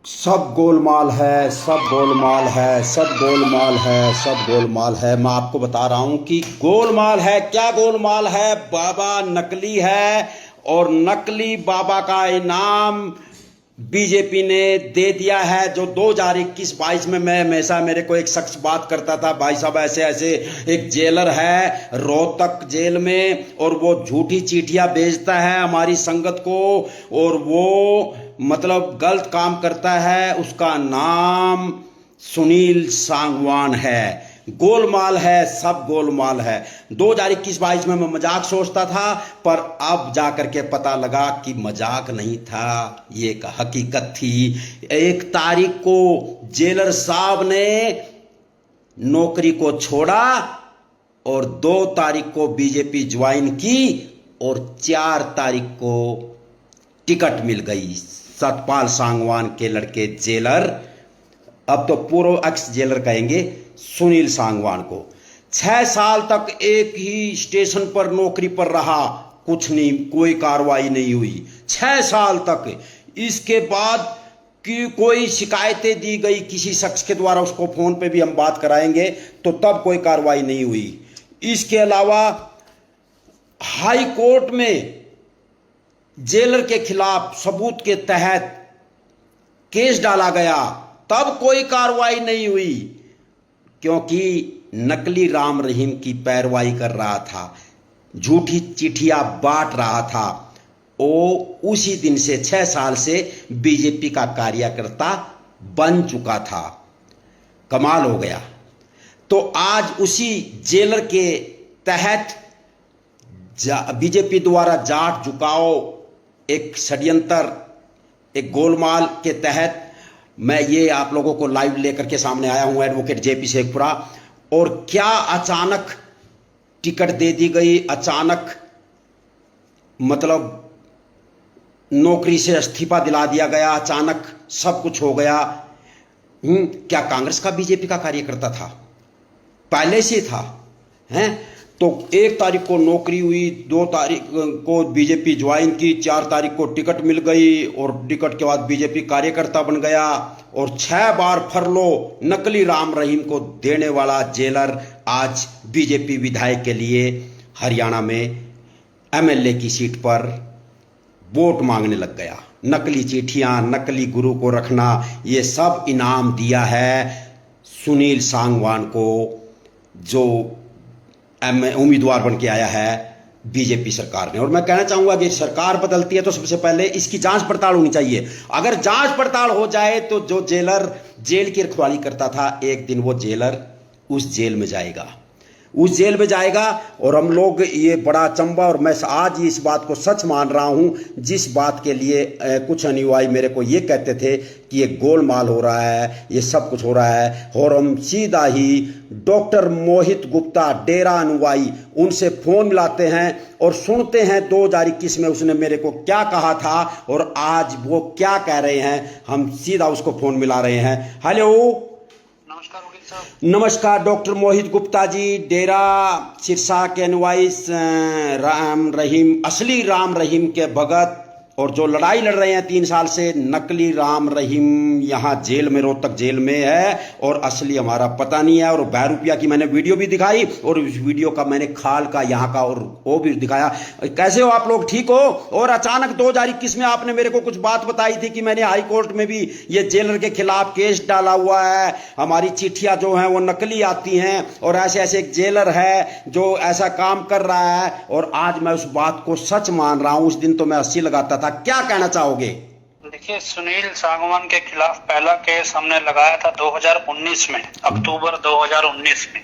सब गोलमाल है, सब गोलमाल है, सब गोलमाल है, सब गोलमाल है। मैं आपको बता रहा हूं कि गोलमाल है। क्या गोलमाल है? बाबा नकली है और नकली बाबा का इनाम बीजेपी ने दे दिया है। जो 2021-22 में मैं हमेशा मेरे को एक शख्स बात करता था, भाई साहब ऐसे ऐसे एक जेलर है रोहतक जेल में और वो झूठी चिट्ठियां भेजता है हमारी संगत को और वो मतलब गलत काम करता है। उसका नाम सुनील सांगवान है। गोलमाल है, सब गोलमाल है। 2021-22 में मैं मजाक सोचता था, पर अब जाकर के पता लगा कि मजाक नहीं था, ये एक हकीकत थी। 1 तारीख को जेलर साहब ने नौकरी को छोड़ा और 2 तारीख को बीजेपी ज्वाइन की और 4 तारीख को टिकट मिल गई सतपाल सांगवान के लड़के जेलर, अब तो पूर्व एक्स जेलर कहेंगे, सुनील सांगवान को। 6 साल तक एक ही स्टेशन पर नौकरी पर रहा, कुछ नहीं, कोई कार्रवाई नहीं हुई 6 साल तक। इसके बाद कि कोई शिकायतें दी गई किसी शख्स के द्वारा, उसको फोन पे भी हम बात कराएंगे, तो तब कोई कार्रवाई नहीं हुई। इसके अलावा हाई कोर्ट में जेलर के खिलाफ सबूत के तहत केस डाला गया, तब कोई कार्रवाई नहीं हुई, क्योंकि नकली राम रहीम की पैरवाई कर रहा था, झूठी चिट्ठियां बांट रहा था। वो उसी दिन से 6 साल से बीजेपी का कार्यकर्ता बन चुका था। कमाल हो गया। तो आज उसी जेलर के तहत बीजेपी द्वारा जाट झुकाओ एक षड्यंत्र, एक गोलमाल के तहत मैं ये आप लोगों को लाइव लेकर के सामने आया हूं, एडवोकेट जेपी शेखपुरा। और क्या अचानक टिकट दे दी गई, अचानक मतलब नौकरी से इस्तीफा दिला दिया गया, अचानक सब कुछ हो गया। क्या कांग्रेस का बीजेपी का कार्यकर्ता था? पहले से था, हैं? तो 1 तारीख को नौकरी हुई, 2 तारीख को बीजेपी ज्वाइन की, 4 तारीख को टिकट मिल गई और टिकट के बाद बीजेपी कार्यकर्ता बन गया और 6 बार फरलो नकली राम रहीम को देने वाला जेलर आज बीजेपी विधायक के लिए हरियाणा में एमएलए की सीट पर वोट मांगने लग गया। नकली चिट्ठियां, नकली गुरु को रखना, ये सब इनाम दिया है सुनील सांगवान को, जो उम्मीदवार बन के आया है बीजेपी सरकार ने। और मैं कहना चाहूंगा कि सरकार बदलती है तो सबसे पहले इसकी जांच पड़ताल होनी चाहिए। अगर जांच पड़ताल हो जाए तो जो जेलर जेल की रखवाली करता था, एक दिन वो जेलर उस जेल में जाएगा, उस जेल में जाएगा। और हम लोग ये बड़ा अचंबा, और मैं आज इस बात को सच मान रहा हूं, जिस बात के लिए कुछ अनुयायी मेरे को ये कहते थे कि ये गोलमाल हो रहा है, ये सब कुछ हो रहा है। और हम सीधा ही डॉक्टर मोहित गुप्ता, डेरा अनुयायी, उनसे फोन मिलाते हैं और सुनते हैं 2021 में उसने मेरे को क्या कहा था और आज वो क्या कह रहे हैं। हम सीधा उसको फोन मिला रहे हैं। हेलो, नमस्कार डॉक्टर मोहित गुप्ता जी, डेरा सिरसा के अनुयायी, राम रहीम, असली राम रहीम के भगत, और जो लड़ाई लड़ रहे हैं 3 साल से, नकली राम रहीम यहाँ जेल में, रोहतक जेल में है और असली हमारा पता नहीं है। और बहरूपिया की मैंने वीडियो भी दिखाई और उस वीडियो का मैंने खाल का यहाँ का और वो भी दिखाया। कैसे हो आप लोग, ठीक हो? और अचानक 2021 में आपने मेरे को कुछ बात बताई थी कि मैंने हाई कोर्ट में भी ये जेलर के खिलाफ केस डाला हुआ है, हमारी चिट्ठियां जो हैं वो नकली आती हैं और ऐसे ऐसे एक जेलर है जो ऐसा काम कर रहा है। और आज मैं उस बात को सच मान रहा हूं, उस दिन तो मैं हंसी लगाता था। क्या कहना चाहोगे? देखिए, सुनील सांगवान के खिलाफ पहला केस हमने लगाया था 2019 में, अक्टूबर 2019 में।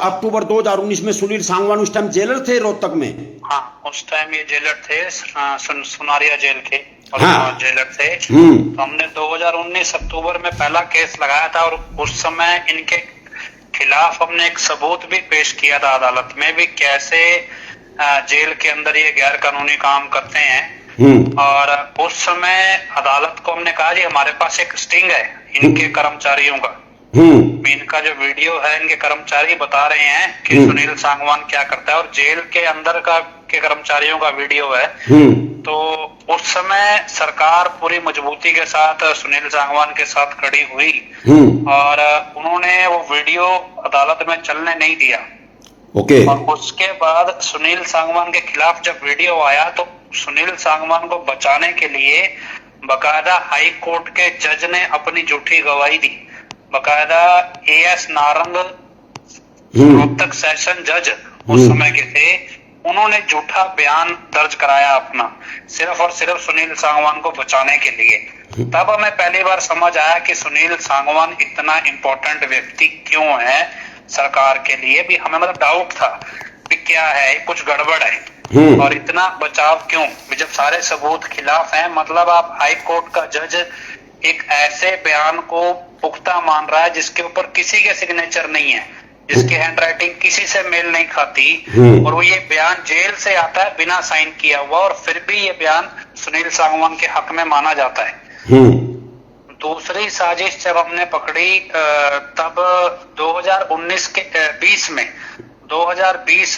अक्टूबर 2019 में सुनील सांगवान उस टाइम जेलर थे रोहतक में? हाँ, उस टाइम ये जेलर थे, सुनारिया जेल के और हाँ, जेलर थे। तो हमने 2019 अक्टूबर में पहला केस लगाया था और उस समय इनके खिलाफ हमने एक सबूत भी पेश किया था अदालत में भी, कैसे जेल के अंदर ये गैर कानूनी काम करते हैं। और उस समय अदालत को हमने कहा जी हमारे पास एक स्टिंग है इनके कर्मचारियों का, इनका जो वीडियो है, इनके कर्मचारी बता रहे हैं कि सुनील सांगवान क्या करता है और जेल के अंदर का के कर्मचारियों का वीडियो है। तो उस समय सरकार पूरी मजबूती के साथ सुनील सांगवान के साथ खड़ी हुई और उन्होंने वो वीडियो अदालत में चलने नहीं दिया। ओके। और उसके बाद सुनील सांगवान के खिलाफ जब वीडियो आया तो सुनील सांगवान को बचाने के लिए बकायदा हाई कोर्ट के जज ने अपनी झूठी गवाही दी। बकायदा एएस नारंग रोहतक सेशन जज उस समय के थे, उन्होंने झूठा बयान दर्ज कराया अपना, सिर्फ और सिर्फ सुनील सांगवान को बचाने के लिए। तब हमें पहली बार समझ आया कि सुनील सांगवान इतना इम्पोर्टेंट व्यक्ति क्यों है सरकार के लिए। भी हमें मतलब डाउट था कि क्या है, कुछ गड़बड़ है और इतना बचाव क्यों, जब सारे सबूत खिलाफ हैं। मतलब आप हाई कोर्ट का जज एक ऐसे बयान को पुख्ता मान रहा है जिसके ऊपर किसी के सिग्नेचर नहीं है, जिसकी हैंडराइटिंग किसी से मेल नहीं खाती, और वो ये बयान जेल से आता है बिना साइन किया हुआ, और फिर भी ये बयान सुनील सांगवान के हक में माना जाता है। दूसरी साजिश जब हमने पकड़ी तब 2020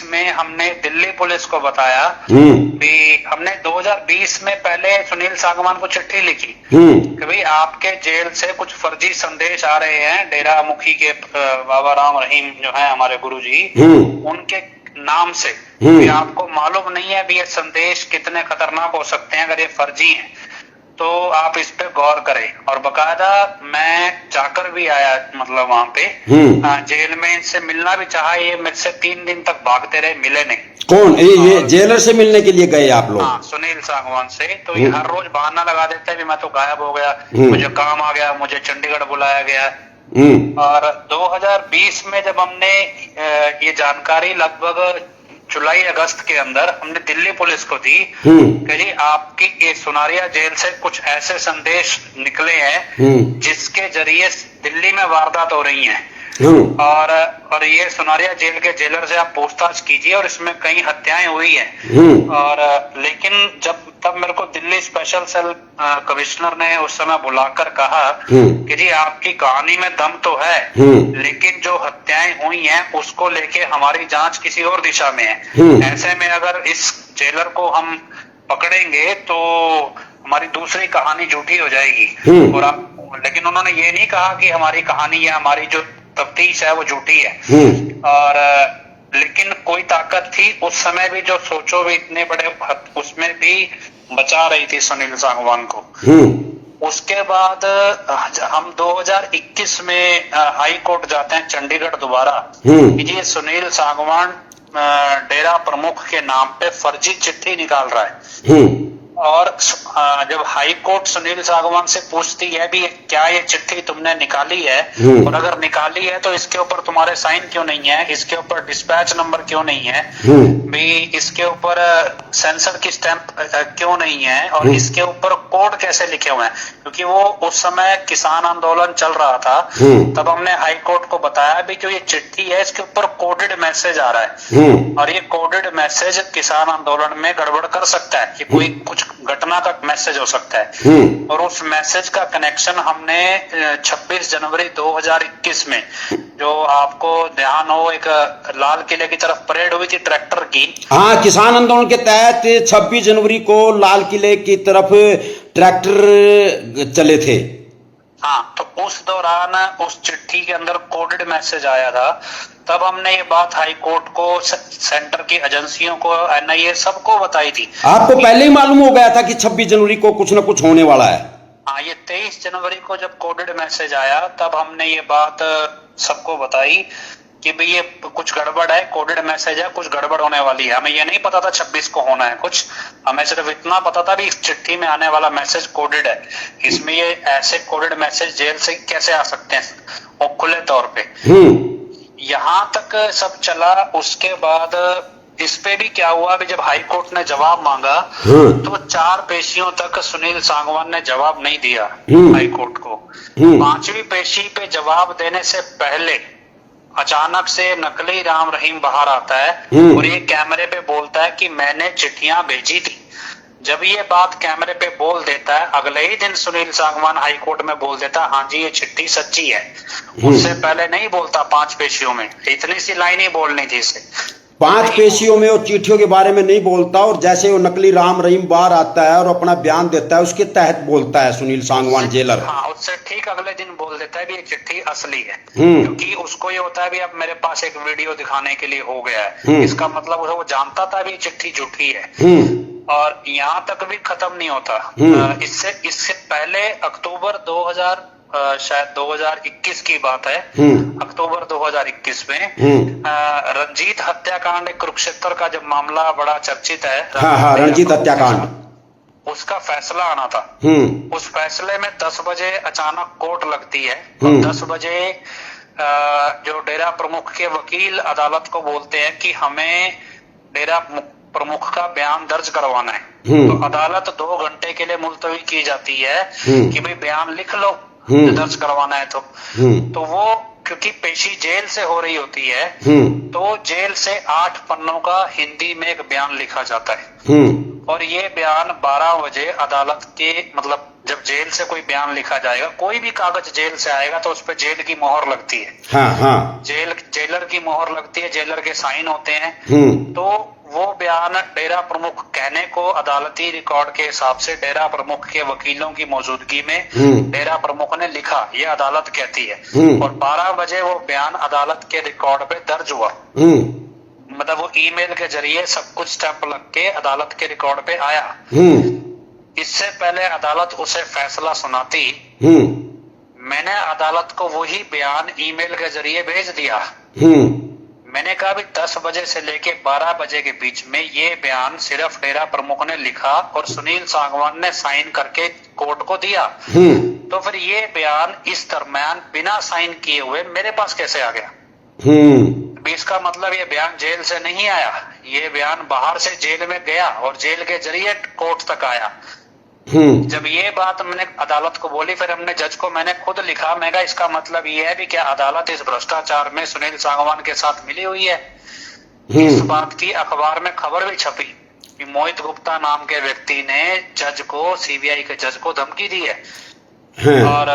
में हमने दिल्ली पुलिस को बताया कि हमने 2020 में पहले सुनील सांगवान को चिट्ठी लिखी कि भाई आपके जेल से कुछ फर्जी संदेश आ रहे हैं, डेरा मुखी के बाबा राम रहीम जो है हमारे गुरुजी, उनके नाम से। कि आपको मालूम नहीं है भी ये संदेश कितने खतरनाक हो सकते हैं अगर ये फर्जी हैं, तो आप इस पे गौर करें। और बकायदा मैं जाकर भी आया, मतलब वहां पे जेल में इनसे मिलना भी चाहा, ये मेरे से 3 दिन तक भागते रहे, मिले नहीं। कौन ये जेलर से मिलने के लिए गए आप लोग? हाँ, सुनील सांगवान से। तो ये हर रोज बहाना लगा देते हैं भी मैं तो गायब हो गया, मुझे काम आ गया, मुझे चंडीगढ़ बुलाया गया। और 2020 में जब हमने ये जानकारी लगभग जुलाई अगस्त के अंदर हमने दिल्ली पुलिस को दी कि जी आपकी ये सुनारिया जेल से कुछ ऐसे संदेश निकले हैं जिसके जरिए दिल्ली में वारदात हो रही हैं, और ये सुनारिया जेल के जेलर से आप पूछताछ कीजिए और इसमें कई हत्याएं हुई हैं। और लेकिन तब मेरे को दिल्ली स्पेशल सेल कमिश्नर ने उस समय बुलाकर कहा कि जी आपकी कहानी में दम तो है, लेकिन जो हत्याएं हुई हैं उसको लेके हमारी जांच किसी और दिशा में है। ऐसे में अगर इस जेलर को हम पकड़ेंगे तो हमारी दूसरी कहानी झूठी हो जाएगी। और लेकिन उन्होंने ये नहीं कहा कि हमारी कहानी या हमारी जो तफ्तीश है वो झूठी है। और लेकिन कोई ताकत थी उस समय भी जो सोचो भी इतने बड़े, उसमें भी बचा रही थी सुनील सांगवान को। उसके बाद हम 2021 में हाई कोर्ट जाते हैं चंडीगढ़ दोबारा कि जी सुनील सांगवान डेरा प्रमुख के नाम पे फर्जी चिट्ठी निकाल रहा है। और जब हाई कोर्ट सुनील सांगवान से पूछती है भी क्या ये चिट्ठी तुमने निकाली है, और अगर निकाली है तो इसके ऊपर तुम्हारे साइन क्यों नहीं है, इसके ऊपर डिस्पैच नंबर क्यों नहीं है, भी इसके ऊपर सेंसर की स्टैंप क्यों नहीं है, और इसके ऊपर कोड कैसे लिखे हुए हैं, क्योंकि वो उस समय किसान आंदोलन चल रहा था। तब हमने हाई कोर्ट को बताया भी जो ये चिट्ठी है इसके ऊपर कोडेड मैसेज आ रहा है, और ये कोडेड मैसेज किसान आंदोलन में गड़बड़ कर सकता है, कि कोई कुछ घटना का मैसेज हो सकता है। और उस मैसेज का कनेक्शन हमने 26 जनवरी 2021 में, जो आपको ध्यान हो, एक लाल किले की तरफ परेड हुई थी ट्रैक्टर की। हाँ, किसान आंदोलन के तहत 26 जनवरी को लाल किले की तरफ ट्रैक्टर चले थे। हाँ, तो उस दौरान उस चिट्ठी के अंदर कोडेड मैसेज आया था। तब हमने ये बात हाई कोर्ट को, सेंटर की एजेंसियों को, एनआईए सबको बताई थी। आपको पहले ही मालूम हो गया था कि 26 जनवरी को कुछ न कुछ होने वाला है? हाँ, ये 23 जनवरी को जब कोडेड मैसेज आया तब हमने ये बात सबको बताई कि भाई ये कुछ गड़बड़ है, कोडेड मैसेज है, कुछ गड़बड़ होने वाली है। हमें ये नहीं पता था 26 को होना है कुछ, हमें सिर्फ इतना पता था भी इस चिट्ठी में आने वाला मैसेज कोडेड है। इसमें ये ऐसे कोडेड मैसेज जेल से कैसे आ सकते हैं और खुले तौर पे। यहाँ तक सब चला। उसके बाद इस पे भी क्या हुआ, भी जब हाई कोर्ट ने जवाब मांगा तो 4 पेशियों तक सुनील सांगवान ने जवाब नहीं दिया हाई कोर्ट को। 5वीं पेशी पे जवाब देने से पहले अचानक से नकली राम रहीम बाहर आता है और ये कैमरे पे बोलता है कि मैंने चिट्ठियां भेजी थी। जब ये बात कैमरे पे बोल देता है, अगले ही दिन सुनील सांगवान हाई कोर्ट में बोल देता है हाँ जी ये चिट्ठी सच्ची है। उससे पहले नहीं बोलता 5 पेशियों में, इतनी सी लाइन ही बोलनी थी इसे। 5 पेशियों में वो चिट्ठियों के बारे में नहीं बोलता, और जैसे वो नकली राम रहीम बाहर आता है और अपना बयान देता है उसके तहत बोलता है सुनील सांगवान जेलर। हाँ, उससे ठीक अगले दिन बोल देता है भी ये चिट्ठी असली है, क्योंकि उसको ये होता है भी अब मेरे पास एक वीडियो दिखाने के लिए हो गया है, इसका मतलब वो जानता था भी चिट्ठी झूठी है। और यहाँ तक भी खत्म नहीं होता। इससे पहले अक्टूबर 2000 शायद 2021 की बात है, अक्टूबर 2021 में रंजीत हत्याकांड कुरुक्षेत्र का जब मामला बड़ा चर्चित है, हाँ, रंजीत हत्याकांड, उसका फैसला आना था। उस फैसले में 10 बजे अचानक कोर्ट लगती है और 10 बजे जो डेरा प्रमुख के वकील अदालत को बोलते हैं कि हमें डेरा प्रमुख का बयान दर्ज करवाना है। तो अदालत 2 घंटे के लिए मुलतवी की जाती है कि भाई बयान लिख लो, दर्ज करवाना है। तो वो क्योंकि पेशी जेल से हो रही होती है, तो जेल से 8 पन्नों का हिंदी में एक बयान लिखा जाता है, और ये बयान 12 बजे अदालत के, मतलब जब जेल से कोई बयान लिखा जाएगा, कोई भी कागज जेल से आएगा तो उस पर जेल की मोहर लगती है। हाँ। जेलर की मोहर लगती है, जेलर के साइन होते हैं। तो वो बयान डेरा प्रमुख कहने को अदालती रिकॉर्ड के हिसाब से डेरा प्रमुख के वकीलों की मौजूदगी में डेरा प्रमुख ने लिखा, ये अदालत कहती है। और 12 बजे वो बयान अदालत के रिकॉर्ड पे दर्ज हुआ, मतलब वो ईमेल के जरिए सब कुछ स्टैंप लग के अदालत के रिकॉर्ड पे आया। इससे पहले अदालत उसे फैसला सुनाती, मैंने अदालत को वही बयान ईमेल के जरिए भेज दिया। मैंने कहा भी 10 बजे से लेके 12 बजे के बीच में ये बयान सिर्फ डेरा प्रमुख ने लिखा और सुनील सांगवान ने साइन करके कोर्ट को दिया। तो फिर ये बयान इस दरम्यान बिना साइन किए हुए मेरे पास कैसे आ गया? इसका मतलब ये बयान जेल से नहीं आया, ये बयान बाहर से जेल में गया और जेल के जरिए कोर्ट तक आया। जब ये बात मैंने अदालत को बोली, फिर हमने जज को मैंने खुद लिखा, मैं कहा इसका मतलब ये है भी क्या अदालत इस भ्रष्टाचार में सुनील सांगवान के साथ मिली हुई है? इस बात की अखबार में खबर भी छपी कि मोहित गुप्ता नाम के व्यक्ति ने जज को, सीबीआई के जज को धमकी दी है। और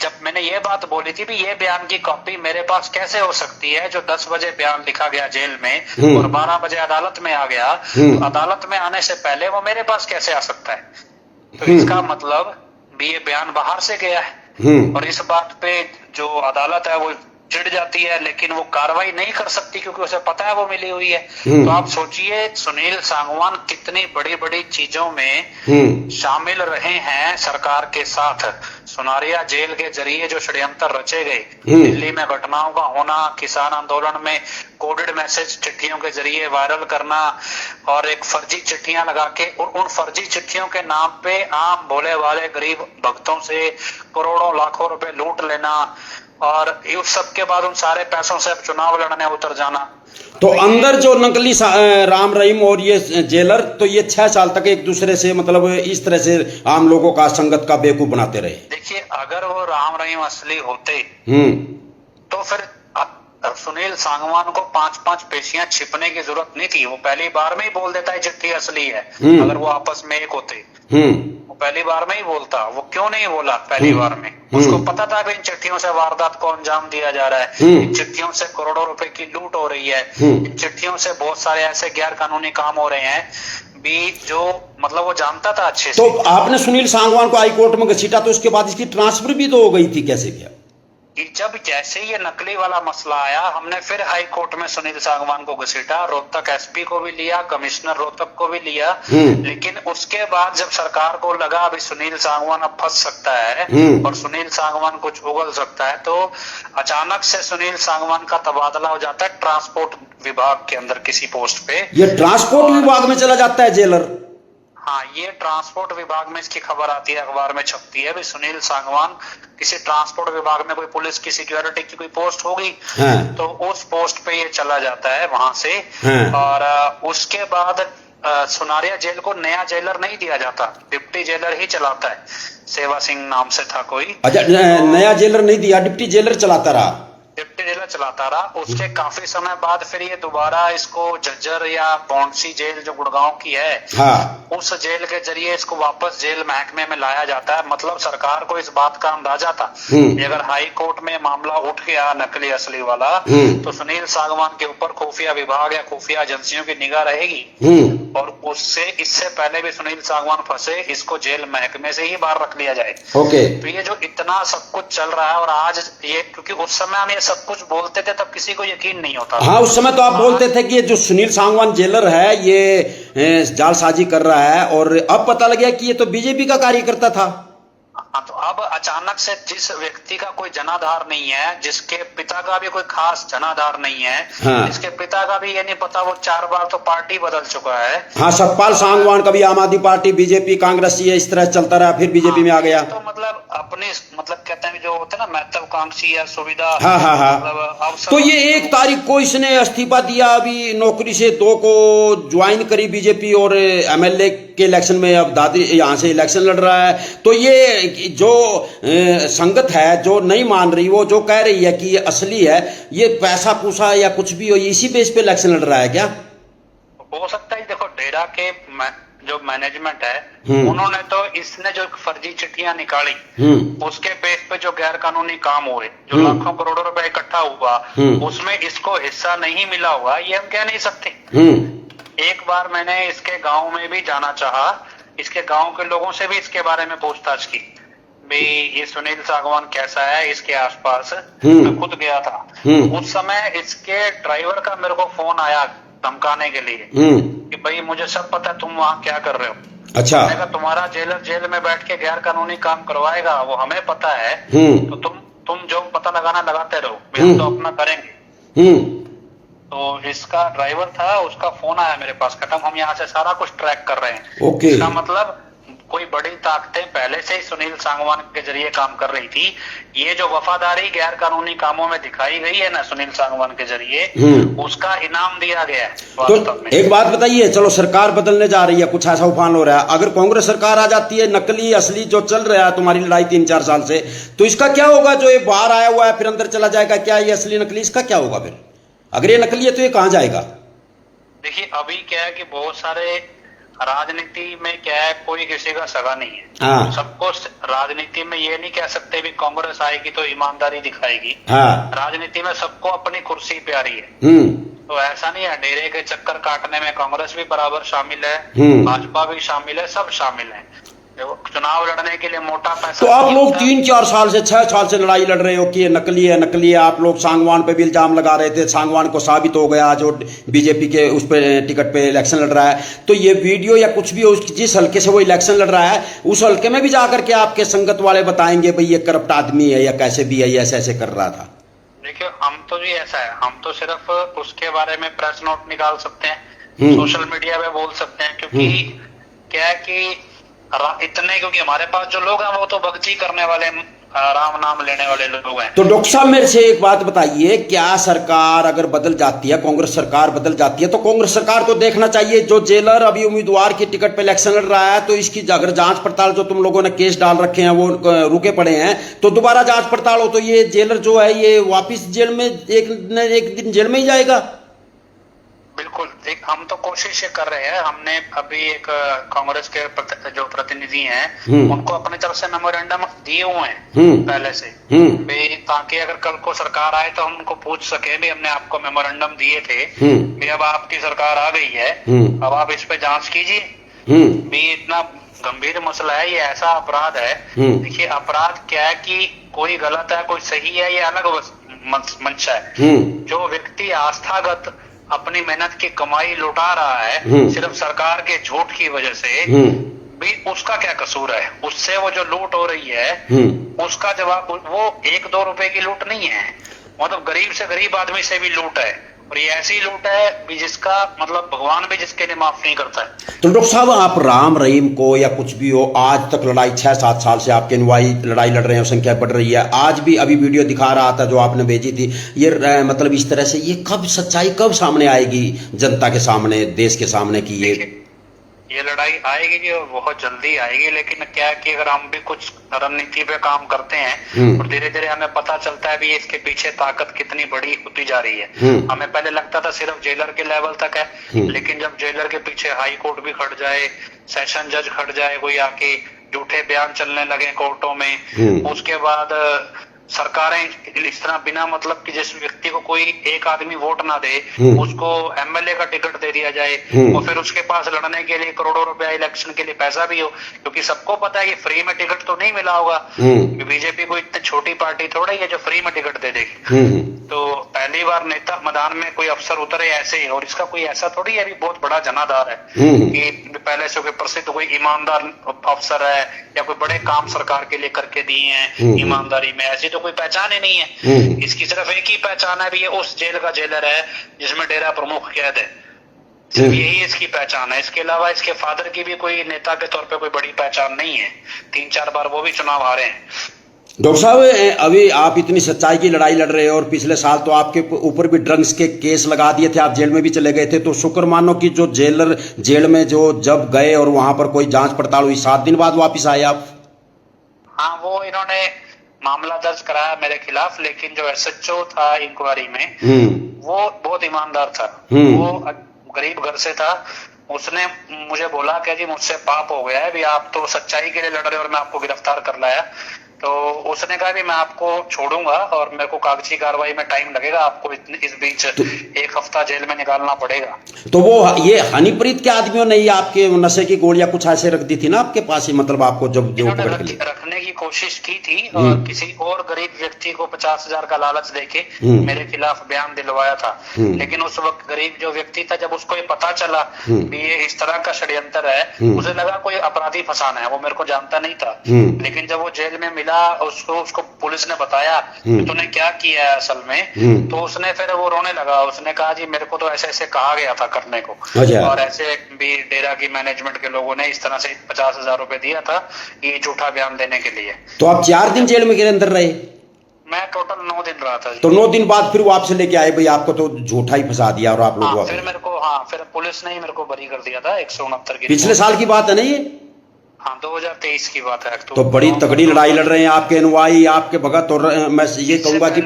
जब मैंने ये बात बोली थी भी ये बयान की कॉपी मेरे पास कैसे हो सकती है, जो 10 बजे बयान लिखा गया जेल में और 12 बजे अदालत में आ गया, तो अदालत में आने से पहले वो मेरे पास कैसे आ सकता है? तो इसका मतलब भी ये बयान बाहर से गया है। और इस बात पे जो अदालत है वो चिढ़ जाती है, लेकिन वो कार्रवाई नहीं कर सकती क्योंकि उसे पता है वो मिली हुई है। तो आप सोचिए सुनील सांगवान कितनी बड़ी बड़ी चीजों में शामिल रहे हैं सरकार के साथ। सुनारिया जेल के जरिए जो षड्यंत्र रचे गए, दिल्ली में घटनाओं का होना, किसान आंदोलन में कोडेड मैसेज चिट्ठियों के जरिए वायरल करना और एक फर्जी चिट्ठियां लगा के और उन फर्जी चिट्ठियों के नाम पे आम भोले वाले गरीब भक्तों से करोड़ों लाखों रुपए लूट लेना, और उस सब के बाद उन सारे पैसों से चुनाव लड़ने उतर जाना। तो अंदर जो नकली राम रहीम और ये जेलर, तो ये 6 साल तक एक दूसरे से, मतलब इस तरह से आम लोगों का, संगत का बेवकूफ बनाते रहे। देखिए, अगर वो राम रहीम असली होते तो फिर सुनील सांगवान को 5-5 पेशियां छिपने की जरूरत नहीं थी। वो पहली बार में ही बोल देता है चिट्ठी असली है। अगर वो आपस में एक होते, वो पहली बार में ही बोलता। वो क्यों नहीं बोला पहली बार में? उसको पता था इन चिट्ठियों से वारदात को अंजाम दिया जा रहा है, इन चिट्ठियों से करोड़ों रुपए की लूट हो रही है, इन चिट्ठियों से बहुत सारे ऐसे गैर कानूनी काम हो रहे हैं भी, जो मतलब वो जानता था अच्छे से। तो आपने सुनील सांगवान को हाई कोर्ट में घसीटा, तो उसके बाद इसकी ट्रांसफर भी तो हो गई थी, कैसे किया? जब जैसे ये नकली वाला मसला आया, हमने फिर हाई कोर्ट में सुनील सांगवान को घसीटा, रोहतक एसपी को भी लिया, कमिश्नर रोहतक को भी लिया। लेकिन उसके बाद जब सरकार को लगा अभी सुनील सांगवान अब फंस सकता है और सुनील सांगवान कुछ उगल सकता है, तो अचानक से सुनील सांगवान का तबादला हो जाता है ट्रांसपोर्ट विभाग के अंदर किसी पोस्ट पे। ये ट्रांसपोर्ट विभाग में चला जाता है जेलर? हाँ, ये ट्रांसपोर्ट विभाग में इसकी खबर आती है, अखबार में छपती है भी सुनील सांगवान किसी ट्रांसपोर्ट विभाग में कोई पुलिस की सिक्योरिटी की कोई पोस्ट होगी, तो उस पोस्ट पे ये चला जाता है वहां से। और उसके बाद सुनारिया जेल को नया जेलर नहीं दिया जाता, डिप्टी जेलर ही चलाता है। सेवा सिंह नाम से था कोई। अच्छा, नया जेलर नहीं दिया, डिप्टी जेलर चलाता रहा। डिप्टी जेलर चलाता रहा। उसके काफी समय बाद फिर ये दोबारा इसको झज्जर या बौंडसी जेल जो गुड़गांव की है, हाँ, उस जेल के जरिए इसको वापस जेल महकमे में लाया जाता है। मतलब सरकार को इस बात का अंदाजा था कि अगर हाई कोर्ट में मामला उठ गया नकली असली वाला, तो सुनील सागवान के ऊपर खुफिया विभाग या खुफिया एजेंसियों की निगाह रहेगी और उससे इससे पहले भी सुनील सागवान फंसे, इसको जेल महकमे से ही बाहर रख लिया जाए। ओके। तो ये जो इतना सब कुछ चल रहा है, और आज ये, क्योंकि उस समय हम ये सब कुछ बोलते थे तब किसी को यकीन नहीं होता। हाँ, उस समय तो आप बोलते थे कि ये जो सुनील सागवान जेलर है ये जालसाजी कर रहा है, और अब पता लग गया कि ये तो बीजेपी का कार्यकर्ता था। हाँ, तो अब अचानक से जिस व्यक्ति का कोई जनाधार नहीं है, जिसके पिता का भी कोई खास जनाधार नहीं है, हाँ, जिसके पिता का भी ये नहीं पता, वो 4 बार तो पार्टी बदल चुका है। हाँ, सतपाल सांगवान कभी आम आदमी पार्टी, बीजेपी, कांग्रेस, ये इस तरह चलता रहा, फिर बीजेपी में आ गया। तो मतलब अपने मतलब कहते हैं जो होते हैं ना महत्वाकांक्षी या सुविधा, हाँ, हाँ, हाँ। मतलब तो ये 1 तारीख को इसने इस्तीफा दिया अभी नौकरी से, 2 को ज्वाइन करी बीजेपी, और एमएलए के इलेक्शन में अब दादी यहाँ से इलेक्शन लड़ रहा है। तो ये जो संगत है जो नहीं मान रही, वो जो कह रही है कि ये असली है, ये पैसा पूसा या कुछ भी हो, इसी बेस पे इलेक्शन लड़ रहा है क्या? हो सकता है। देखो, डेरा के जो मैनेजमेंट है, उन्होंने तो इसने जो फर्जी चिट्ठियां निकाली, उसके बेस पे जो गैर कानूनी काम हुए, जो लाखों करोड़ों रुपए इकट्ठा हुआ, उसमें इसको हिस्सा नहीं मिला होगा, ये हम कह नहीं सकते। एक बार मैंने इसके गांव में भी जाना चाहा, इसके गांव के लोगों से भी इसके बारे में पूछताछ की, भाई ये सुनील सागवान कैसा है, इसके आसपास मैं खुद गया था। उस समय इसके ड्राइवर का मेरे को फोन आया धमकाने के लिए कि भाई मुझे सब पता है, तुम वहाँ क्या कर रहे हो। अच्छा। मैंने कहा तुम्हारा जेलर जेल में बैठ के गैर कानूनी काम करवाएगा, वो हमें पता है, तो तुम जो पता लगाना लगाते रहो, हम तो अपना करेंगे। तो इसका ड्राइवर था, उसका फोन आया मेरे पास, खत्म, हम यहाँ से सारा कुछ ट्रैक कर रहे हैं। ओके। इसका मतलब कोई बड़ी ताकतें पहले से ही सुनील सांगवान के जरिए काम कर रही थी। ये जो वफादारी गैर कानूनी कामों में दिखाई गई है ना सुनील सांगवान के जरिए, उसका इनाम दिया गया है वास्तव में। एक बात बताइए, चलो सरकार बदलने जा रही है, कुछ ऐसा उफान हो रहा है, अगर कांग्रेस सरकार आ जाती है, नकली असली जो चल रहा है तुम्हारी लड़ाई 3-4 साल से, तो इसका क्या होगा? जो ये बाहर आया हुआ है फिर अंदर चला जाएगा, क्या ये असली नकली, इसका क्या होगा फिर? अगर ये नकली है तो ये कहाँ जाएगा? देखिए, अभी क्या है कि बहुत सारे राजनीति में क्या है, कोई किसी का सगा नहीं है। हाँ। सबको राजनीति में ये नहीं कह सकते भी कांग्रेस आएगी तो ईमानदारी दिखाएगी। हाँ। राजनीति में सबको अपनी कुर्सी प्यारी है। तो ऐसा नहीं है, डेरे के चक्कर काटने में कांग्रेस भी बराबर शामिल है, भाजपा भी शामिल है, सब शामिल है। चुनाव लड़ने के लिए मोटा पैसा। तो आप लोग 3-4 साल से 6 साल से लड़ाई लड़ रहे हो कि ये नकली है नकली है। आप लोग सांगवान पे भी इल्जाम लगा रहे थे, सांगवान को साबित हो गया जो बीजेपी के उस पे टिकट पे इलेक्शन लड़ रहा है। तो ये वीडियो या कुछ भी हो, जिस हल्के से वो इलेक्शन लड़ रहा है, उस हल्के में भी जाकर के आपके संगत वाले बताएंगे भाई ये करप्ट आदमी है या कैसे भी है, ये ऐसे ऐसे कर रहा था। देखिए, हम तो जी ऐसा है, हम तो सिर्फ उसके बारे में प्रेस नोट निकाल सकते हैं, सोशल मीडिया पे बोल सकते हैं, क्योंकि क्या है कि इतने, क्योंकि हमारे पास जो लोग हैं वो तो भक्ति करने वाले, राम नाम लेने वाले लोग हैं। तो डॉक्टर साहब मेरे से एक बात बताइए, क्या सरकार अगर बदल जाती है, कांग्रेस सरकार बदल जाती है, तो कांग्रेस सरकार को देखना चाहिए जो जेलर अभी उम्मीदवार की टिकट पे इलेक्शन लड़ रहा है, तो इसकी अगर जांच पड़ताल, जो तुम लोगों ने केस डाल रखे हैं वो रुके पड़े हैं, तो दोबारा जांच पड़ताल हो तो ये जेलर जो है ये वापिस जेल में एक दिन जेल में ही जाएगा। बिल्कुल, हम तो कोशिश कर रहे हैं। हमने अभी एक कांग्रेस के जो प्रतिनिधि हैं उनको अपनी तरफ से मेमोरेंडम दिए हुए हैं पहले से, ताकि अगर कल को सरकार आए तो हम उनको पूछ सके भी हमने आपको मेमोरेंडम दिए थे, भी अब आपकी सरकार आ गई है, अब आप इस पे जांच कीजिए। भी इतना गंभीर मसला है, ये ऐसा अपराध है। देखिए, अपराध क्या है कि कोई गलत है कोई सही है, ये अलग मंशा है। जो व्यक्ति आस्थागत अपनी मेहनत की कमाई लुटा रहा है सिर्फ सरकार के झूठ की वजह से, भी उसका क्या कसूर है? उससे वो जो लूट हो रही है उसका जवाब, वो 1-2 रुपए की लूट नहीं है, मतलब गरीब से गरीब आदमी से भी लूट है, और ये ऐसी लूट है भी जिसका मतलब भगवान भी जिसके लिए माफ नहीं करता है। तो डॉक्टर साहब, आप राम रहीम को या कुछ भी हो, आज तक लड़ाई 6-7 साल से आपके अनुयायी लड़ाई लड़ रहे हैं, संख्या बढ़ रही है। आज भी अभी वीडियो दिखा रहा था जो आपने भेजी थी, ये मतलब इस तरह से ये कब सच्चाई कब सामने आएगी जनता के सामने, देश के सामने की ये लड़ाई आएगी जी और बहुत जल्दी आएगी, लेकिन क्या है कि अगर हम भी कुछ रणनीति पे काम करते हैं और धीरे धीरे हमें पता चलता है भी इसके पीछे ताकत कितनी बड़ी होती जा रही है। हमें पहले लगता था सिर्फ जेलर के लेवल तक है, लेकिन जब जेलर के पीछे हाई कोर्ट भी खड़ जाए, सेशन जज खड़ जाए, कोई आके झूठे बयान चलने लगे कोर्टों में, उसके बाद सरकारें इस तरह बिना मतलब कि जिस व्यक्ति को कोई एक आदमी वोट ना दे उसको एमएलए का टिकट दे दिया जाए और फिर उसके पास लड़ने के लिए करोड़ों रुपया इलेक्शन के लिए पैसा भी हो, क्योंकि सबको पता है कि फ्री में टिकट तो नहीं मिला होगा। बीजेपी कोई इतनी छोटी पार्टी थोड़ा ही है जो फ्री में टिकट दे देगी। तो पहली बार नेता मैदान में कोई अफसर उतरे ऐसे ही, और इसका कोई ऐसा थोड़ी है, बहुत बड़ा जनाधार है कि पहले से कोई प्रसिद्ध कोई ईमानदार अफसर है या कोई बड़े काम सरकार के लिए करके दिए हैं ईमानदारी में, ऐसी तो कोई पहचान ही नहीं है। इसकी सिर्फ एक ही पहचान है भी, ये उस जेल का जेलर है जिसमें डेरा प्रमुख कैद है, सिर्फ यही इसकी पहचान है। इसके अलावा इसके फादर की भी कोई नेता के तौर पे कोई बड़ी पहचान नहीं है। 3-4 बार वो भी चुनाव हारे हैं। डॉक्टर साहब, अभी आप इतनी सच्चाई की लड़ाई लड़ रहे हो और पिछले साल तो आपके ऊपर भी ड्रग्स के केस लगा दिए थे, आप जेल में भी चले गए थे, तो शुक्र मानो कि जो जेलर जेल में जो जब गए और वहां पर कोई जांच पड़ताल हुई, 7 दिन बाद वापिस आए आप। हाँ, वो इन्होंने मामला दर्ज कराया मेरे खिलाफ, लेकिन जो एसएचओ था इंक्वायरी में वो बहुत ईमानदार था। वो गरीब घर से था। उसने मुझे बोला कि जी मुझसे पाप हो गया है, भी आप तो सच्चाई के लिए लड़ रहे हो और मैं आपको गिरफ्तार कर लाया। तो उसने कहा भी मैं आपको छोड़ूंगा और मेरे को कागजी कार्रवाई में टाइम लगेगा, आपको इस बीच 1 हफ्ता जेल में निकालना पड़ेगा। तो वो ये हनीप्रीत के आदमियों ने आपके नशे की गोलियां कुछ ऐसे रख दी थी ना आपके पास ही, मतलब आपको जब जो रखने की कोशिश की थी और किसी और गरीब व्यक्ति को 50,000 का लालच देके मेरे खिलाफ बयान दिलवाया था। लेकिन उस वक्त गरीब जो व्यक्ति था, जब उसको ये पता चला कि ये इस तरह का षड्यंत्र है, उसे लगा कोई अपराधी फंसाना है, वो मेरे को जानता नहीं था। लेकिन जब वो जेल में मिला, उसको पुलिस ने बताया कि तूने क्या किया है असल में, तो उसने फिर वो रोने लगा। उसने कहा जी मेरे को तो ऐसे ऐसे कहा गया था करने को, और ऐसे भी डेरा की मैनेजमेंट के लोगों ने इस तरह से 50,000 रुपए दिया था ये झूठा बयान देने के लिए। तो आप 4 दिन जेल में के अंदर रहे? मैं टोटल 9 दिन रहा था। तो 9 दिन बाद फिर वो आपसे लेके आए भाई आपको तो झूठा ही फंसा दिया और आप लोग फिर मेरे को फिर पुलिस ने ही मेरे को बरी कर दिया था 169 की। पिछले साल की बात है ना ये? हाँ, 2023 की बात है। तो बड़ी तगड़ी लड़ाई लड़ रहे हैं आपके अनुयायी, आपके भगत। और मैं ये कहूंगा कि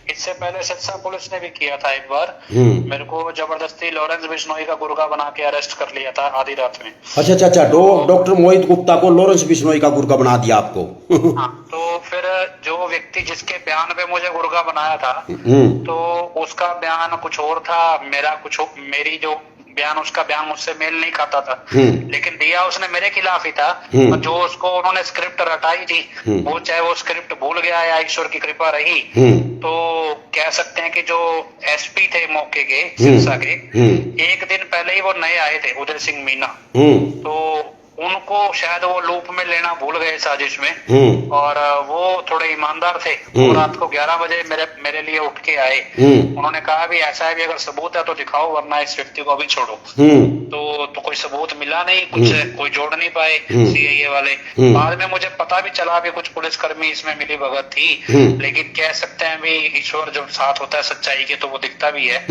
इससे पहले सिरसा पुलिस ने भी किया था एक बार, मेरे को जबरदस्ती लॉरेंस बिश्नोई का गुर्गा बना के अरेस्ट कर लिया था आधी रात में। अच्छा, डॉक्टर मोहित गुप्ता को लॉरेंस बिश्नोई का गुर्गा बना दिया आपको। हाँ, तो फिर जो व्यक्ति जिसके बयान पे मुझे गुर्गा बनाया था, तो उसका बयान कुछ और था, मेरी जो बयान, उसका बयान मुझसे मेल नहीं खाता था, लेकिन दिया उसने मेरे खिलाफ ही था। और जो उसको उन्होंने स्क्रिप्ट रटाई थी, वो चाहे वो स्क्रिप्ट भूल गया या ईश्वर की कृपा रही, तो कह सकते हैं कि जो एसपी थे मौके के सिरसा के, एक दिन पहले ही वो नए आए थे, उदय सिंह मीना, तो उनको शायद वो लूप में लेना भूल गए साजिश में, और वो थोड़े ईमानदार थे। वो रात को 11 बजे मेरे लिए उठ के आए। उन्होंने कहा भी ऐसा है भी अगर सबूत है तो दिखाओ, वरना इस व्यक्ति को अभी छोड़ो। तो कोई सबूत मिला नहीं, कोई जोड़ नहीं पाए सीआईए वाले। बाद में मुझे पता भी चला भी कुछ पुलिसकर्मी इसमें मिली भगत थी, लेकिन कह सकते हैं भी ईश्वर जब साथ होता है सच्चाई के तो वो दिखता भी है,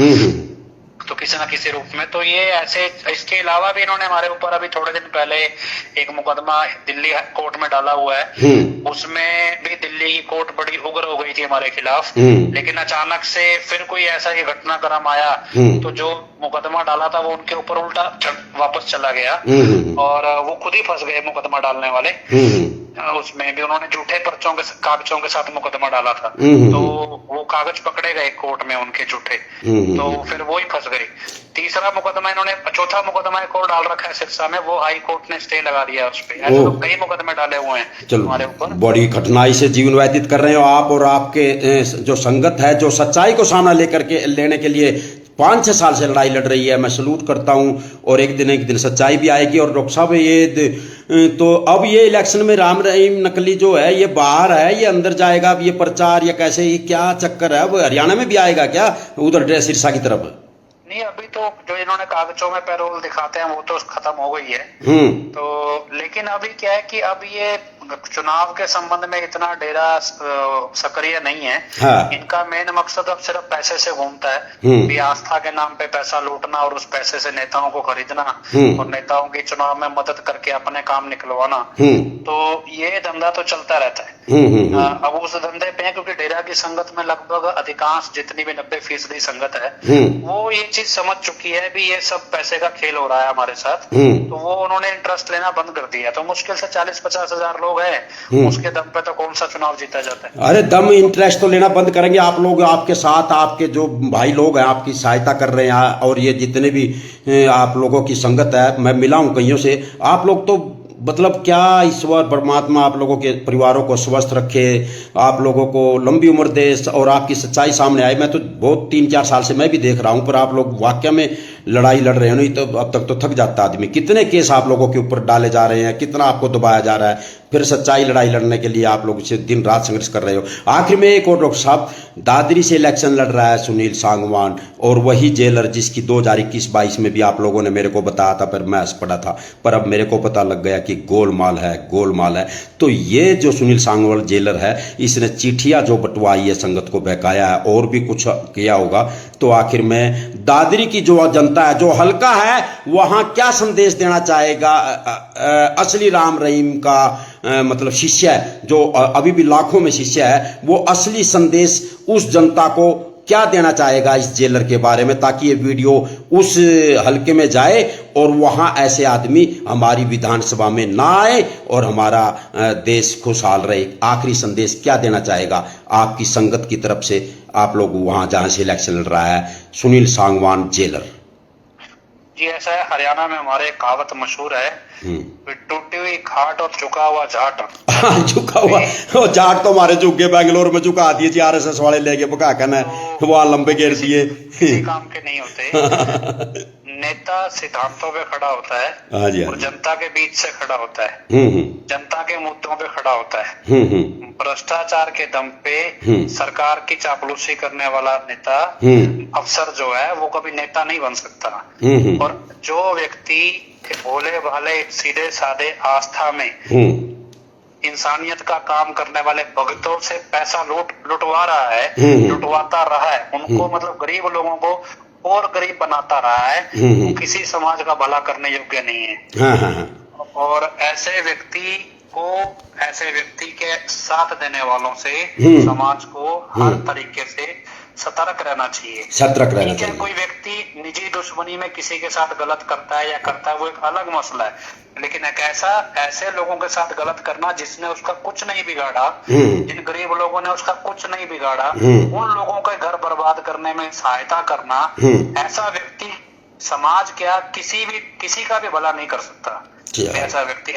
तो किसी न किसी रूप में। तो ये ऐसे, इसके अलावा भी इन्होंने हमारे ऊपर अभी थोड़े दिन पहले एक मुकदमा दिल्ली कोर्ट में डाला हुआ है। उसमें भी दिल्ली की कोर्ट बड़ी उग्र हो गई थी हमारे खिलाफ, लेकिन अचानक से फिर कोई ऐसा ही घटनाक्रम आया, तो जो मुकदमा डाला था वो उनके ऊपर उल्टा वापस चला गया, और वो खुद ही फंस गए मुकदमा डालने वाले। उसमें भी उन्होंने झूठे पर्चों के कागजों के साथ मुकदमा डाला था, तो वो कागज पकड़े गए कोर्ट में उनके झूठे, तो फिर वो ही फंस गए। तीसरा मुकदमा इन्होंने, चौथा मुकदमा एक और डाल रखा है सिरसा में, वो हाई कोर्ट ने स्टे लगा दिया उस पे। ऐसे तो कई मुकदमे डाले हुए हैं हमारे ऊपर। बड़ी कठिनाई से जीवन व्यतीत कर रहे हो आप, और आपके जो संगत है जो सच्चाई को सामने लेने के लिए 5-6 साल से लड़ाई लड़ रही है, मैं सलूट करता हूं। और एक दिन सच्चाई भी आएगी। और डॉक्टर साहब, ये तो अब ये इलेक्शन में राम रहीम नकली जो है ये बाहर है, ये अंदर जाएगा, अब ये प्रचार या कैसे, ये क्या चक्कर है? अब हरियाणा में भी आएगा क्या उधर सिरसा की तरफ? नहीं, अभी तो जो इन्होंने कागजों में पैरोल दिखाते हैं वो तो खत्म हो गई है। तो लेकिन अभी क्या है कि अब ये चुनाव के संबंध में इतना डेरा सक्रिय नहीं है। हाँ। इनका मेन मकसद अब सिर्फ पैसे से घूमता है कि आस्था के नाम पे पैसा लूटना और उस पैसे से नेताओं को खरीदना और नेताओं की चुनाव में मदद करके अपने काम निकलवाना। तो ये धंधा तो चलता रहता है। अब उस धंधे पे है क्योंकि डेरा की संगत में लगभग अधिकांश जितनी भी 90% संगत है वो ये चीज समझ चुकी है भी ये सब पैसे का खेल हो रहा है हमारे साथ। तो वो उन्होंने इंटरेस्ट लेना बंद कर दिया। तो मुश्किल से 40-50 हजार लोग हैं, उसके दम पे तो कौन सा चुनाव जीता जाता है। अरे दम इंटरेस्ट तो लेना बंद करेंगे। आप लोग, आपके साथ आपके जो भाई लोग हैं आपकी सहायता कर रहे हैं और ये जितने भी आप लोगों की संगत है, मैं मिला हूं कईयों से, आप लोग तो मतलब क्या ईश्वर परमात्मा आप लोगों के परिवारों को स्वस्थ रखे, आप लोगों को लंबी उम्र दे और आपकी सच्चाई सामने आई। मैं तो बहुत 3-4 साल से मैं भी देख रहा हूं, पर आप लोग वाकई में लड़ाई लड़ रहे हो। नहीं तो अब तक तो थक जाता आदमी। कितने केस आप लोगों के ऊपर डाले जा रहे हैं, कितना आपको दबाया जा रहा है, फिर सच्चाई लड़ाई लड़ने के लिए आप लोग दिन रात संघर्ष कर रहे हो। आखिर में एक और डॉक्टर साहब, दादरी से इलेक्शन लड़ रहा है सुनील सांगवान, और वही जेलर जिसकी 2021-22 में भी आप लोगों ने मेरे को बताया था, पर मैं हंस पड़ा था, पर अब मेरे को पता लग गया कि गोलमाल है, गोलमाल है। तो ये जो सुनील सांगवान जेलर है, इसने चिट्ठियां जो बंटवाई है, संगत को बहकाया है और भी कुछ किया होगा। तो आखिर में दादरी की जो जनता है, जो हल्का है, वहां क्या संदेश देना चाहेगा असली राम रहीम का मतलब शिष्य है, जो अभी भी लाखों में शिष्य है, वो असली संदेश उस जनता को क्या देना चाहेगा इस जेलर के बारे में, ताकि ये वीडियो उस हलके में जाए और वहां ऐसे आदमी हमारी विधानसभा में ना आए और हमारा देश खुशहाल रहे। आखिरी संदेश क्या देना चाहेगा आपकी संगत की तरफ से, आप लोग वहां जहां से इलेक्शन लड़ रहा है सुनील सांगवान जेलर? जी ऐसा है, हरियाणा में हमारे एक कहावत मशहूर है, टूटी हुई खाट और झुका हुआ जाट। झुका हुआ वो जाट तो हमारे झुक गए, बैंगलोर में झुका दिए जी, RSS वाले लेके भगा कर वहां लंबे घेर दिए। किसी काम के नहीं होते। नेता सिद्धांतों पे खड़ा होता है और जनता के बीच से खड़ा होता है, जनता के मुद्दों पे खड़ा होता है। भ्रष्टाचार के दम पे सरकार की चापलूसी करने वाला नेता अफसर जो है वो कभी नेता नहीं बन सकता। और जो व्यक्ति भोले भाले सीधे साधे आस्था में इंसानियत का काम करने वाले भक्तों से पैसा लुटवा रहा है, लुटवाता रहा है, उनको मतलब गरीब लोगों को और गरीब बनाता रहा है, वो किसी समाज का भला करने योग्य नहीं है। और ऐसे व्यक्ति के साथ देने वालों से समाज को हर तरीके से सतर्क रहना चाहिए। सतर्क रहना चाहिए। कोई व्यक्ति निजी दुश्मनी में किसी के साथ गलत करता है या करता है वो एक अलग मसला है, लेकिन एक ऐसे लोगों के साथ गलत करना जिसने उसका कुछ नहीं बिगाड़ा, जिन गरीब लोगों ने उसका कुछ नहीं बिगाड़ा, उन लोगों के घर बर्बाद करने में सहायता करना, ऐसा व्यक्ति समाज क्या किसी का भी भला नहीं कर सकता। ऐसा व्यक्ति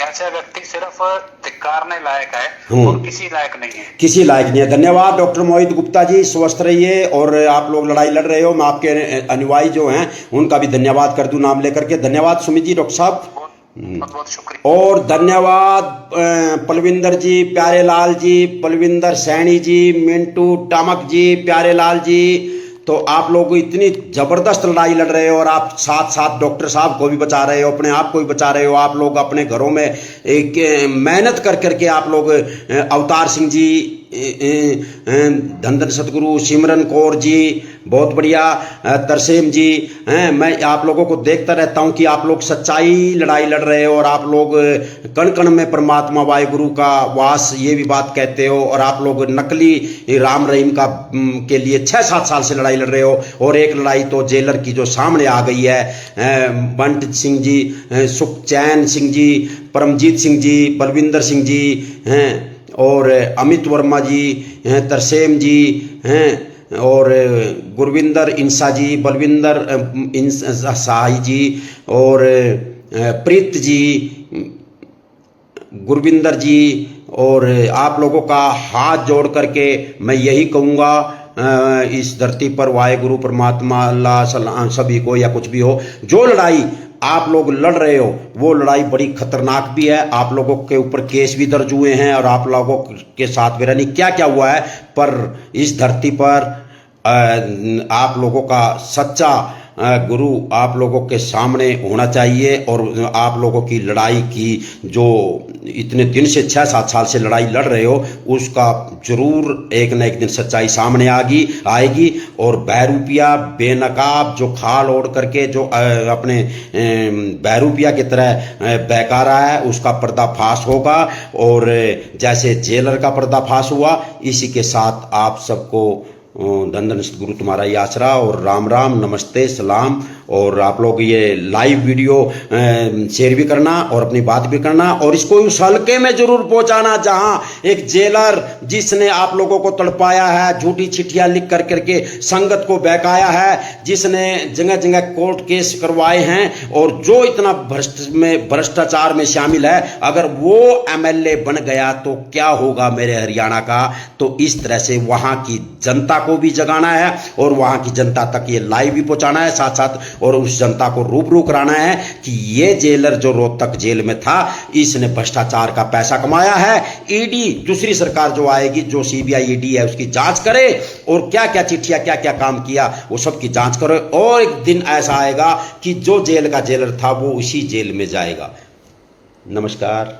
सिर्फ धिक्कारने लायक है और किसी लायक नहीं है, किसी लायक नहीं है। धन्यवाद डॉक्टर मोहित गुप्ता जी, स्वस्थ रहिए। और आप लोग लड़ाई लड़ रहे हो, मैं आपके अनुयायी जो हैं उनका भी धन्यवाद कर दूं नाम लेकर के। धन्यवाद सुमित जी, डॉक्टर साहब बहुत बहुत शुक्रिया। और धन्यवाद पलविंदर जी, प्यारे लाल जी, पलविंदर सैनी जी, मिंटू टामक जी, प्यारे लाल जी। तो आप लोग इतनी जबरदस्त लड़ाई लड़ रहे हो और आप साथ साथ डॉक्टर साहब को भी बचा रहे हो, अपने आप को भी बचा रहे हो। आप लोग अपने घरों में एक मेहनत कर करके आप लोग अवतार सिंह जी, धन सतगुरु, सिमरन कौर जी, बहुत बढ़िया, तरसेम जी हैं, मैं आप लोगों को देखता रहता हूं कि आप लोग सच्चाई लड़ाई लड़ रहे हो और आप लोग कण कण में परमात्मा वाहिगुरु का वास, ये भी बात कहते हो। और आप लोग नकली राम रहीम का के लिए 6-7 साल से लड़ाई लड़ रहे हो। और एक लड़ाई तो जेलर की जो सामने आ गई है, बंट सिंह जी, सुखचैन सिंह जी, परमजीत सिंह जी, बलविंदर सिंह जी हैं, और अमित वर्मा जी हैं, तरसेम जी हैं, और गुरविंदर इंसा जी, बलविंदर शाही जी, और प्रीत जी, गुरविंदर जी। और आप लोगों का हाथ जोड़ करके मैं यही कहूँगा, इस धरती पर वाहिगुरु परमात्मा अल्लाह सलाम सभी को, या कुछ भी हो, जो लड़ाई आप लोग लड़ रहे हो वो लड़ाई बड़ी खतरनाक भी है। आप लोगों के ऊपर केस भी दर्ज हुए हैं और आप लोगों के साथ मेरा नहीं क्या क्या हुआ है, पर इस धरती पर आप लोगों का सच्चा गुरु आप लोगों के सामने होना चाहिए और आप लोगों की लड़ाई की जो इतने दिन से 6-7 साल से लड़ाई लड़ रहे हो उसका जरूर एक न एक दिन सच्चाई सामने आएगी और बहरूपिया बेनकाब जो खाल ओढ़ करके जो अपने बहरूपिया की तरह बहका रहा है उसका पर्दाफाश होगा। और जैसे जेलर का पर्दाफाश हुआ, इसी के साथ आप सबको धन धन सतगुरु तुम्हारा ही आसरा और राम राम, नमस्ते, सलाम। और आप लोग ये लाइव वीडियो शेयर भी करना और अपनी बात भी करना और इसको उस हल्के में जरूर पहुंचाना जहां एक जेलर जिसने आप लोगों को तड़पाया है, झूठी चिट्ठियां लिख कर करके संगत को बहकाया है, जिसने जगह जगह कोर्ट केस करवाए हैं और जो इतना भ्रष्टाचार में शामिल है, अगर वो एमएलए बन गया तो क्या होगा मेरे हरियाणा का। तो इस तरह से वहां की जनता को भी जगाना है और वहां की जनता तक ये लाइव भी पहुंचाना है, साथ साथ और उस जनता को रूबरू कराना है कि ये जेलर जो रोहतक जेल में था इसने भ्रष्टाचार का पैसा कमाया है। ईडी दूसरी सरकार जो आएगी, जो सीबीआई ईडी है, उसकी जांच करे और क्या क्या चिट्ठियां क्या क्या काम किया वो सब की जांच करे। और एक दिन ऐसा आएगा कि जो जेल का जेलर था वो उसी जेल में जाएगा। नमस्कार।